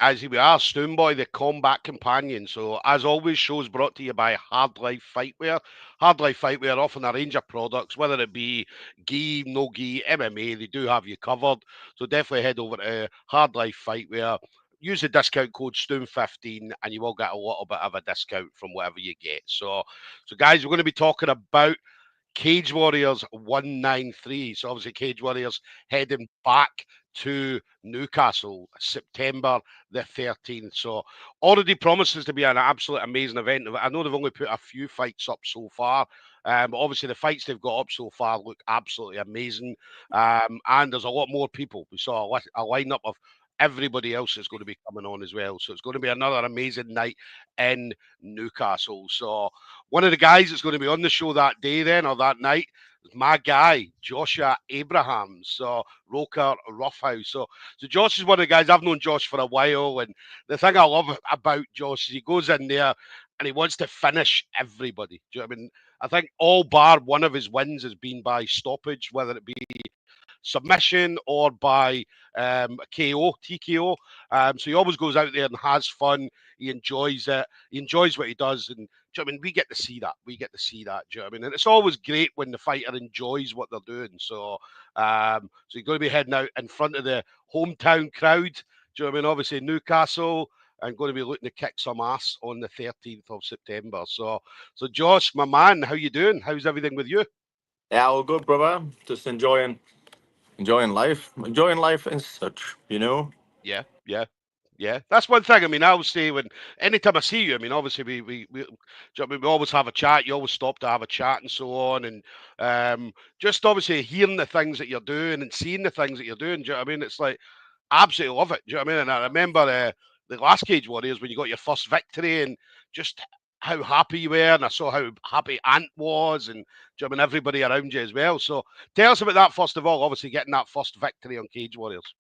as we are, Stoomboy, the Combat Companion. So, as always, shows brought to you by Hard Life Fightwear. Hard Life Fightwear offering a range of products, whether it be gi, no gi, MMA, they do have you covered. So, definitely head over to Hard Life Fightwear. Use the discount code Stoom15 and you will get a little bit of a discount from whatever you get. So guys, we're going to be talking about Cage Warriors 193. So obviously Cage Warriors heading back to Newcastle, September the 13th. So already promises to be an absolute amazing event. I know they've only put a few fights up so far. But obviously the fights they've got up so far look absolutely amazing. And there's a lot more people. We saw a lineup of everybody else is going to be coming on as well. So it's going to be another amazing night in Newcastle. So one of the guys that's going to be on the show that day then or that night is my guy, Joshua Abrahams. So Roker Roughhouse. So Josh is one of the guys. I've known Josh for a while. And the thing I love about Josh is he goes in there and he wants to finish everybody. Do you know what I mean? I think all bar one of his wins has been by stoppage, whether it be submission or by KO, TKO. So he always goes out there and has fun. He enjoys it. He enjoys what he does. And do you know what I mean? We get to see that. We get to see that. Do you know what I mean? And it's always great when the fighter enjoys what they're doing. So you're going to be heading out in front of the hometown crowd. Do you know what I mean? Obviously Newcastle. I'm going to be looking to kick some ass on the 13th of September. So Josh, my man, how you doing? How's everything with you? Yeah, all good, brother. Just enjoying life and such. Yeah, yeah, yeah. That's one thing. I mean, I would say when anytime I see you, I mean, obviously do you know what I mean, we always have a chat. You always stop to have a chat and so on, and just obviously hearing the things that you're doing and seeing the things that you're doing. Do you know what I mean? It's like absolutely love it. Do you know what I mean? And I remember the last Cage Warriors when you got your first victory and just how happy you were, and I saw how happy Ant was, and do you know what I mean, everybody around you as well. So tell us about that first of all. Obviously, getting that first victory on Cage Warriors.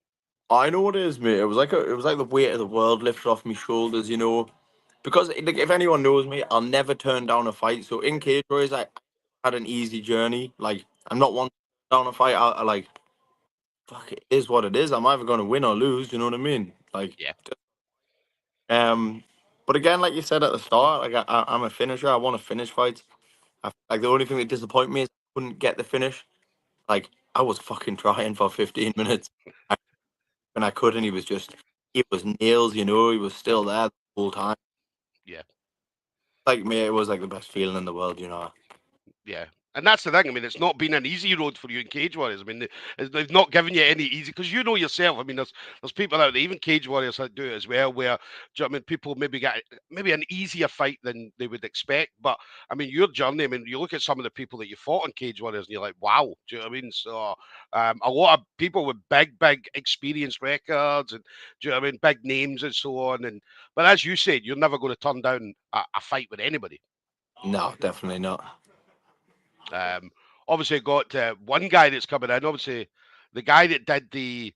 I know what it is, mate. It was like the weight of the world lifted off my shoulders. Because like, if anyone knows me, I'll never turn down a fight. So in Cage Warriors, I had an easy journey. Like I'm not one to turn down a fight. I like fuck. It is what it is. I'm either going to win or lose. You know what I mean? Like Yeah. um. But again, like you said at the start, like I'm a finisher. I want to finish fights. Like the only thing that disappointed me is I couldn't get the finish. Like I was fucking trying for 15 minutes. When I couldn't, he was nails. He was still there the whole time. Yeah. Like me, it was like the best feeling in the world. Yeah. And that's the thing. I mean, it's not been an easy road for you in Cage Warriors. I mean, they've not given you any easy because you know yourself. I mean, there's people out there, even Cage Warriors that do it as well, where do you know what I mean, people maybe get maybe an easier fight than they would expect. But I mean, your journey. I mean, you look at some of the people that you fought in Cage Warriors, and you're like, wow. Do you know what I mean? So a lot of people with big experience records, and do you know what I mean, big names and so on. And but as you said, you're never going to turn down a fight with anybody. No, definitely not. Um, Obviously, got one guy that's coming in. Obviously, the guy that did the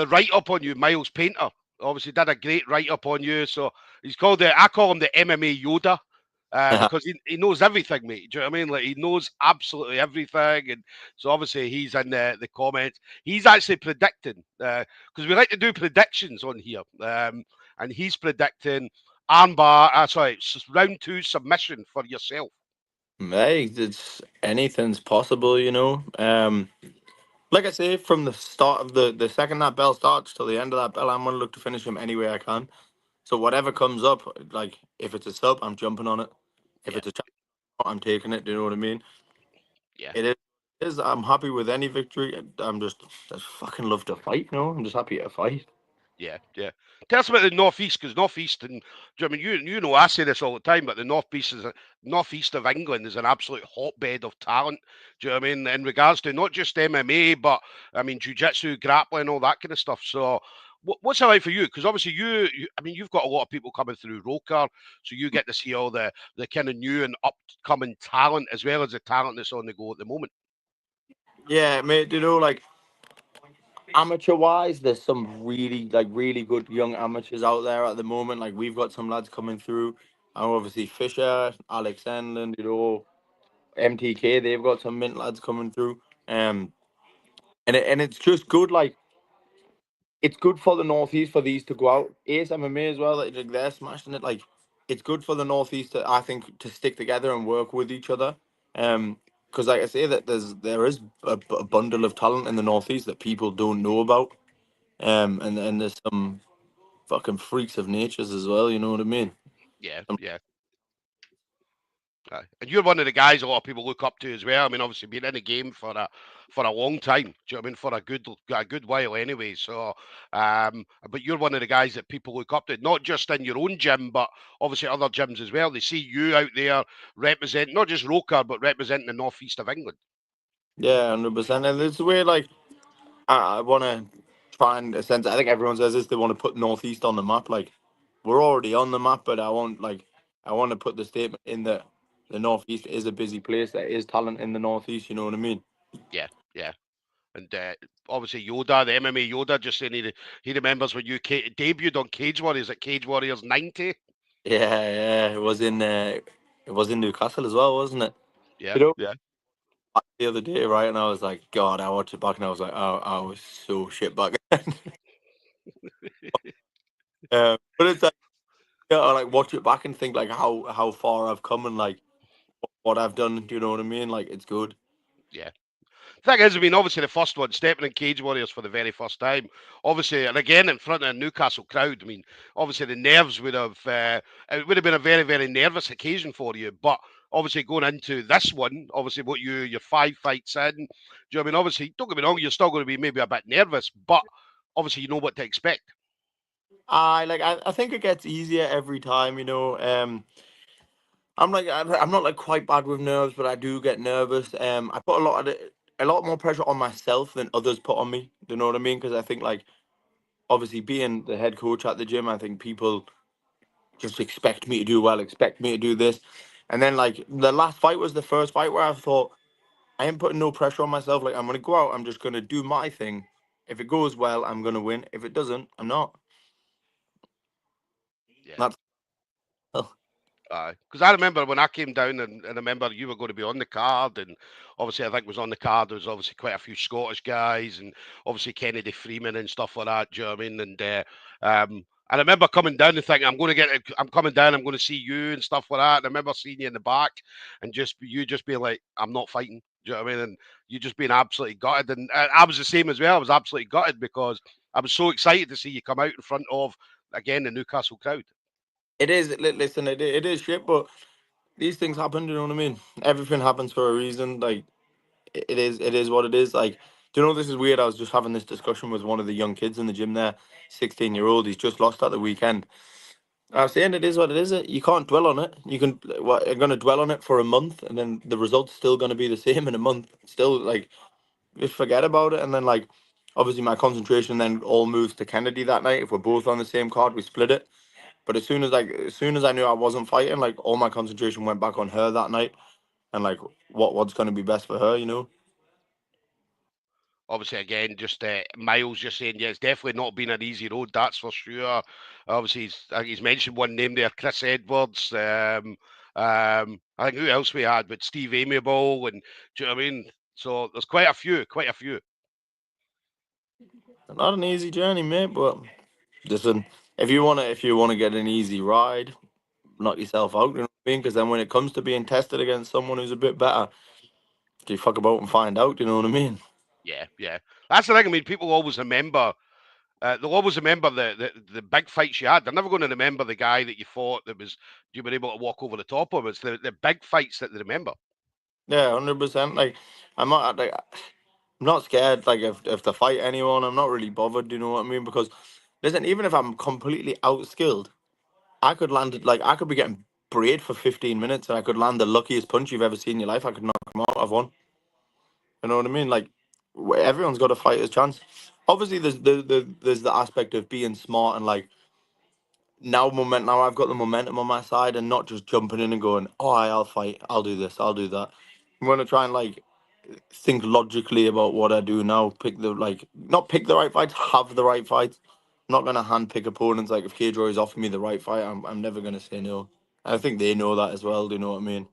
write up on you, Miles Painter. Obviously, did a great write up on you. So he's called the I call him the MMA Yoda. Because he knows everything, mate. Do you know what I mean? Like he knows absolutely everything, and so obviously he's in the comments. He's actually predicting because we like to do predictions on here, and he's predicting armbar. Sorry, round two submission for yourself. Hey, it's anything's possible. Like I say, from the start of the second that bell starts till the end of that bell, I'm gonna look to finish him any way I can. So whatever comes up, like if it's a sub, I'm jumping on it. If Yeah, it's a chance, I'm taking it. Do you know what I mean? yeah. It is. I'm happy with any victory. Just fucking love to fight. No, I'm just happy to fight. Yeah, yeah. Tell us about the northeast, because northeast, and do you know, I mean you know I say this all the time, but the northeast of England is an absolute hotbed of talent. Do you know what I mean? In regards to not just MMA, but I mean jiu-jitsu, grappling, all that kind of stuff. So, what's it like for you? Because obviously I mean, you've got a lot of people coming through Roker, so you get to see all the kind of new and upcoming talent as well as the talent that's on the go at the moment. Yeah, mate. Like amateur wise, there's some really good young amateurs out there at the moment. Like we've got some lads coming through. And obviously Fisher, Alex Enland, MTK, they've got some mint lads coming through. And it's just good. Like it's good for the Northeast for these to go out. Ace MMA as well, like they're smashing it. Like it's good for the Northeast to, I think, to stick together and work with each other. Because like I say, that there is a bundle of talent in the Northeast that people don't know about. And there's some fucking freaks of natures as well. You know what I mean? Yeah, yeah. And you're one of the guys a lot of people look up to as well. I mean, obviously been in the game for a long time. Do you know what I mean? For a good while anyway. So, but you're one of the guys that people look up to, not just in your own gym, but obviously other gyms as well. They see you out there representing not just Roker, but representing the northeast of England. Yeah, 100%. And it's the way like I want to try and sense. I think everyone says this. They want to put Northeast on the map. Like we're already on the map, but I want to put the statement in that the Northeast is a busy place. There is talent in the Northeast. You know what I mean? Yeah, yeah. And obviously Yoda, the MMA Yoda, just saying he remembers when you debuted on Cage Warriors at Cage Warriors 90. Yeah, yeah. It was in Newcastle as well, wasn't it? Yeah, You know, yeah, the other day, right? And I was like, God, I watched it back, and I was like, oh, I was so shit back then. But it's like, yeah, I like watch it back and think like how far I've come and like what I've done. Do you know what I mean? Like it's good. yeah. Thing is, I mean, obviously the first one, stepping in Cage Warriors for the very first time, obviously, and again in front of a Newcastle crowd. I mean, obviously the nerves it would have been a very, very nervous occasion for you. But obviously going into this one, obviously what you're 5 fights in, do you know what I mean? Obviously, don't get me wrong, you're still going to be maybe a bit nervous, but obviously you know what to expect. I think it gets easier every time. You know, I'm not like quite bad with nerves, but I do get nervous. I put a lot more pressure on myself than others put on me. Do you know what I mean? Because I think like obviously being the head coach at the gym, I think people just expect me to do well, expect me to do this. And then like the last fight was the first fight where I thought I ain't putting no pressure on myself. Like I'm gonna go out, I'm just gonna do my thing. If it goes well, I'm gonna win. If it doesn't, I'm not. Yeah. That's well, Because I remember when I came down and I remember you were going to be on the card, and obviously I think was on the card. There was obviously quite a few Scottish guys, and obviously Kennedy Freeman and stuff like that. Do you know what I mean? And I remember coming down and thinking, I'm coming down, I'm going to see you and stuff like that. And I remember seeing you in the back, and just being like, I'm not fighting. Do you know what I mean? And you just being absolutely gutted, and I was the same as well. I was absolutely gutted because I was so excited to see you come out in front of again the Newcastle crowd. it is. Listen, it is shit, but these things happen. You know what I mean? Everything happens for a reason. Like it is what it is. Like, do you know this is weird? I was just having this discussion with one of the young kids in the gym there, 16-year-old. He's just lost at the weekend. I was saying it is what it is. You can't dwell on it. You can. What, you're going to dwell on it for a month, and then the result's still going to be the same in a month. Still, like, just forget about it. And then, like, obviously, my concentration then all moves to Kennedy that night. If we're both on the same card, we split it. But as soon as I knew I wasn't fighting, like, all my concentration went back on her that night, and like, what's going to be best for her, you know? Obviously, again, just Miles just saying, yeah, it's definitely not been an easy road, that's for sure. Obviously, I think he's mentioned one name there, Chris Edwards. I think who else we had, but Steve Amiable, and do you know what I mean? So there's quite a few, quite a few. Not an easy journey, mate. But listen, if you wanna get an easy ride, knock yourself out. You know what I mean? Because then when it comes to being tested against someone who's a bit better, you fuck about and find out. You know what I mean? Yeah, yeah. That's the thing. I mean, people always remember. They'll always remember the big fights you had. They're never going to remember the guy that you fought that was you were able to walk over the top of. It's the big fights that they remember. Yeah, 100%. Like I'm not scared. Like if to fight anyone, I'm not really bothered. You know what I mean? Because listen, even if I'm completely outskilled, I could land it. Like I could be getting brayed for 15 minutes, and I could land the luckiest punch you've ever seen in your life. I could knock him out. I've won. You know what I mean? Like everyone's got a fighter's chance. Obviously, there's the aspect of being smart and like now I've got the momentum on my side and not just jumping in and going, oh, I'll fight, I'll do this, I'll do that. I'm gonna try and like think logically about what I do now. Pick the like not pick the right fights, have the right fights. I'm not gonna hand pick opponents. Like if Kid is offering me the right fight, I'm never gonna say no. I think they know that as well. Do you know what I mean?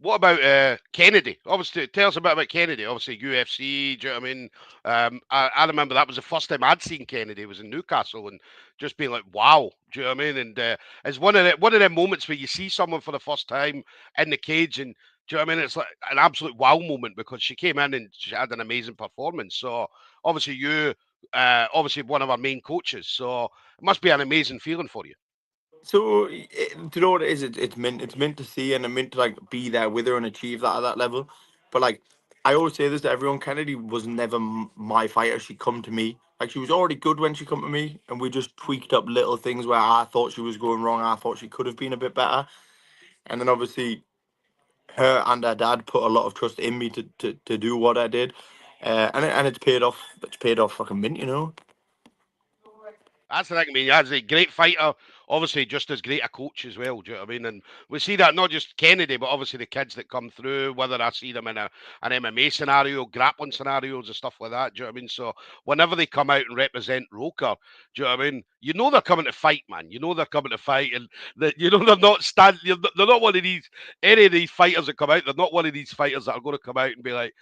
What about Kennedy? Obviously, tell us a bit about Kennedy. Obviously, UFC. Do you know what I mean? I remember that was the first time I'd seen Kennedy. Was in Newcastle, and just being like, "Wow!" Do you know what I mean? And it's one of them moments where you see someone for the first time in the cage, and do you know what I mean? It's like an absolute wow moment because she came in and she had an amazing performance. So obviously, obviously one of our main coaches. So it must be an amazing feeling for you. So, do you know what it is? It's meant to see and meant to like be there with her and achieve that at that level. But like, I always say this to everyone: Kennedy was never my fighter. She come to me. Like she was already good when she come to me, and we just tweaked up little things where I thought she was going wrong. I thought she could have been a bit better, and then obviously her and her dad put a lot of trust in me to do what I did, and it's paid off. It's paid off fucking mint, you know. That's the thing. I mean, as a great fighter, obviously just as great a coach as well. Do you know what I mean? And we see that not just Kennedy, but obviously the kids that come through, whether I see them in an MMA scenario, grappling scenarios, and stuff like that. Do you know what I mean? So whenever they come out and represent Roker, do you know what I mean? You know they're coming to fight, man. You know they're coming to fight, and that you know they're not They're not one of these any of these fighters that come out. They're not one of these fighters that are going to come out and be like,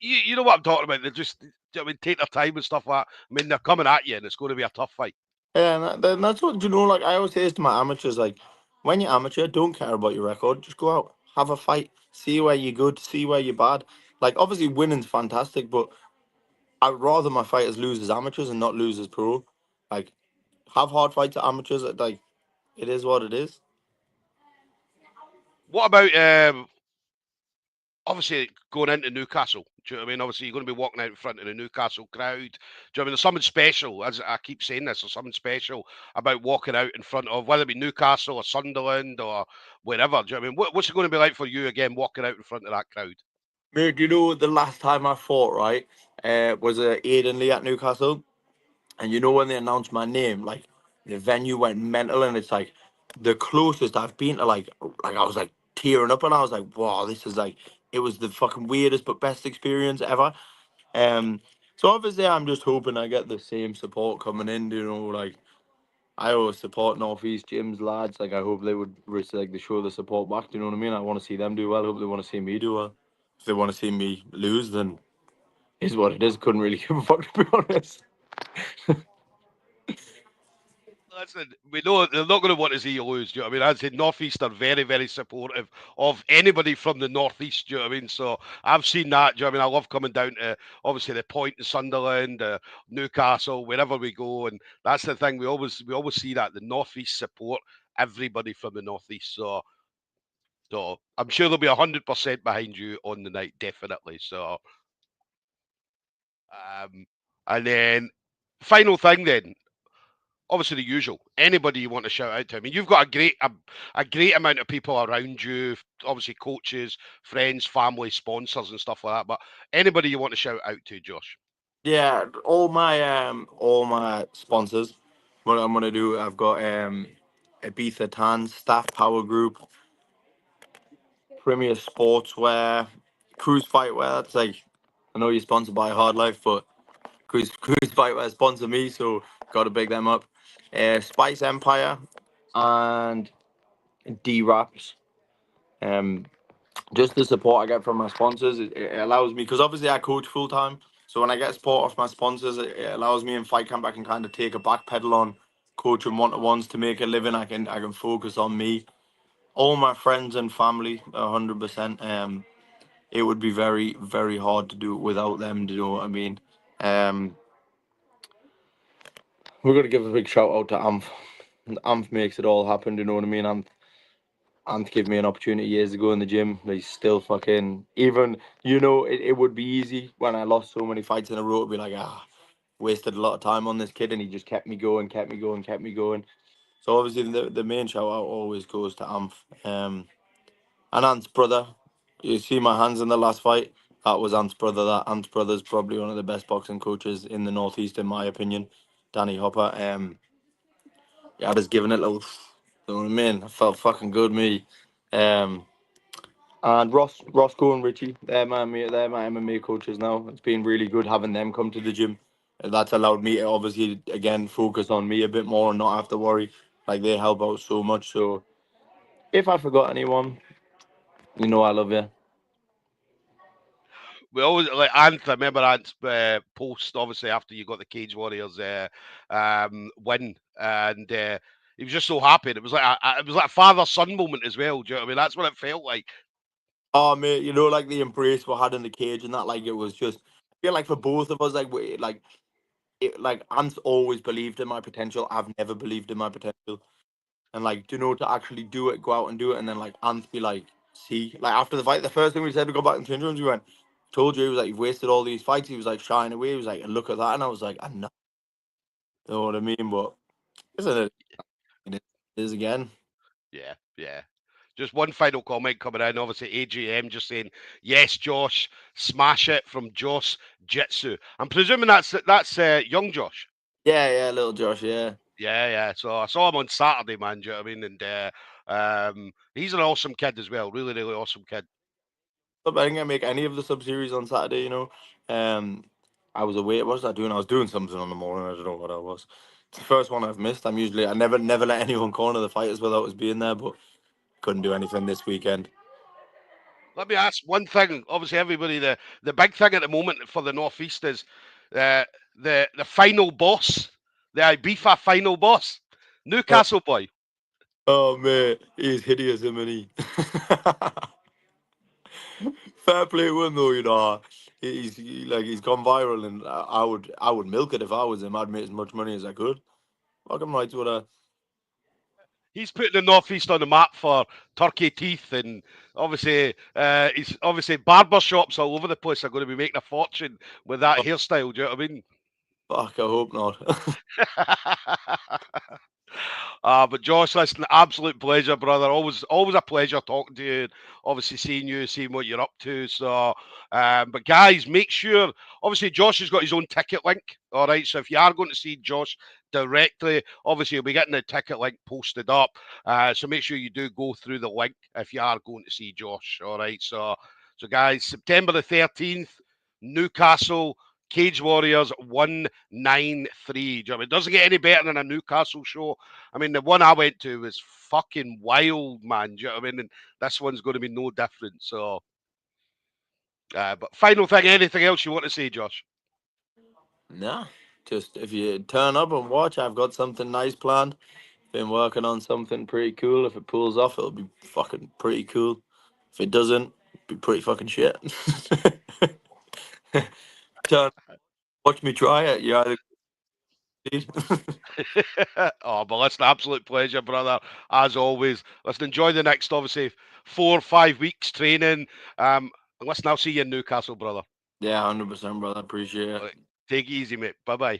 you know what I'm talking about. They just, do you know what I mean, take their time and stuff like that. I mean, they're coming at you, and it's going to be a tough fight. Yeah, and that's what you know. Like I always say this to my amateurs: like when you're amateur, don't care about your record. Just go out, have a fight, see where you're good, see where you're bad. Like obviously, winning's fantastic, but I'd rather my fighters lose as amateurs and not lose as pro. Like have hard fights at amateurs. Like it is what it is. What about obviously going into Newcastle? Do you know what I mean? Obviously, you're going to be walking out in front of the Newcastle crowd. Do you know what I mean? There's something special, as I keep saying this, there's something special about walking out in front of whether it be Newcastle or Sunderland or wherever. Do you know what I mean? What's it going to be like for you again walking out in front of that crowd? Mate, you know the last time I fought right, was Aiden Lee at Newcastle. And you know when they announced my name, like the venue went mental, and it's like the closest I've been to like I was like tearing up, and I was like, wow, this is like it was the fucking weirdest but best experience ever. Um, so obviously I'm just hoping I get the same support coming in. You know, like I always support Northeast gyms lads. Like I hope they would like they show the support back. Do you know what I mean? I want to see them do well. I hope they want to see me do well. If they want to see me lose, then is what it is. Couldn't really give a fuck to be honest. Listen, we know they're not going to want to see you lose. Do you know what I mean? I'd say Northeast are very, very supportive of anybody from the Northeast. Do you know what I mean? So I've seen that. Do you know what I mean? I love coming down to obviously the Point in Sunderland, Newcastle, wherever we go, and that's the thing. We always see that the Northeast support everybody from the Northeast. So I'm sure they'll be 100% behind you on the night, definitely. So um, and then final thing then, obviously the usual. Anybody you want to shout out to? I mean, you've got a great amount of people around you. Obviously, coaches, friends, family, sponsors, and stuff like that. But anybody you want to shout out to, Josh? Yeah, all my sponsors. What I'm gonna do, I've got Ibiza Tan, Staff Power Group, Premier Sportswear, Cruise Fightwear. That's like I know you're sponsored by Hard Life, but Cruise Fightwear sponsor me, so gotta big them up. Spice Empire and D Raps. Um, just the support I get from my sponsors, it allows me because obviously I coach full time. So when I get support off my sponsors, it allows me in fight camp I can kind of take a back pedal on coaching one to ones to make a living. I can focus on me, all my friends and family, 100%. It would be very very hard to do it without them. Do you know what I mean? Um, we're gonna give a big shout out to Amph. Amph makes it all happen. Do you know what I mean? Ant gave me an opportunity years ago in the gym. He's still fucking even. It would be easy when I lost so many fights in a row to be like, wasted a lot of time on this kid, and he just kept me going, kept me going, kept me going. So obviously the main shout out always goes to Amph. And Ant's brother. You see my hands in the last fight. That was Ant's brother. That Ant's brother's probably one of the best boxing coaches in the Northeast, in my opinion. Danny Hopper. Yeah, I was giving it a little. You know what I mean? I felt fucking good, me. Um, And Roscoe and Richie, they're my MMA coaches now. It's been really good having them come to the gym. That's allowed me to obviously again focus on me a bit more and not have to worry. Like they help out so much. So if I forgot anyone, You know I love you. We always like Ant. I remember Ant's post obviously after you got the Cage Warriors win, and he was just so happy. And it was like it was like a father son moment as well. Do you know what I mean? That's what it felt like. Oh mate, you know, like the embrace we had in the cage and that, like it was just. I feel like for both of us, like like Ant's always believed in my potential. I've never believed in my potential, and like to actually do it, go out and do it, and then like Ant be like, see, like after the fight, the first thing we said, we go back in change rooms, we went, told you, he was like, you've wasted all these fights. He was like shying away. He was like, and look at that, and I was like, I know, you know what I mean, but isn't it? It is again. Yeah, yeah. Just one final comment coming in. Obviously, AGM just saying, "Yes, Josh, smash it from Josh Jitsu." I'm presuming that's young Josh. Yeah, yeah, little Josh, yeah. Yeah, yeah. So I saw him on Saturday, man. Do you know what I mean? And he's an awesome kid as well. Really, really awesome kid. But I didn't get to make any of the sub series on Saturday. Um, I was away. What was I doing? I was doing something on the morning. I don't know what I was. It's the first one I've missed. I never let anyone corner the fighters without us being there, but couldn't do anything this weekend. Let me ask one thing. Obviously, everybody, the big thing at the moment for the Northeast is uh, the final boss, the Ibiza final boss, Uh, Newcastle boy. oh man, he's hideous, isn't he? Fair play to him though, he's gone viral, and I would milk it if I was him. I'd make as much money as I could. Fucking right, would I? He's putting the Northeast on the map for turkey teeth, and he's obviously barber shops all over the place are going to be making a fortune with that Oh, hairstyle. Do you know what I mean? fuck, I hope not. But Josh, listen, absolute pleasure, brother. Always a pleasure talking to you. Obviously, seeing you, seeing what you're up to. So, but guys, make sure. Obviously, Josh has got his own ticket link. All right. So if you are going to see Josh directly, obviously you'll be getting the ticket link posted up. So make sure you do go through the link if you are going to see Josh. All right. So guys, September the 13th, Newcastle. Cage Warriors 193. Do you know what I mean? It doesn't get any better than a Newcastle show. I mean, the one I went to was fucking wild, man. Do you know what I mean? And this one's going to be no different. So, but final thing, anything else you want to say, Josh? Nah, just if you turn up and watch, I've got something nice planned. Been working on something pretty cool. If it pulls off, it'll be fucking pretty cool. If it doesn't, it'll be pretty fucking shit. Turn, watch me try it. You either succeed. Oh, but listen, absolute pleasure, brother. As always, listen, enjoy the next, obviously, 4 or 5 weeks training. And listen, I'll see you in Newcastle, brother. Yeah, 100%, brother. Appreciate it. Like, take it easy, mate. Bye bye.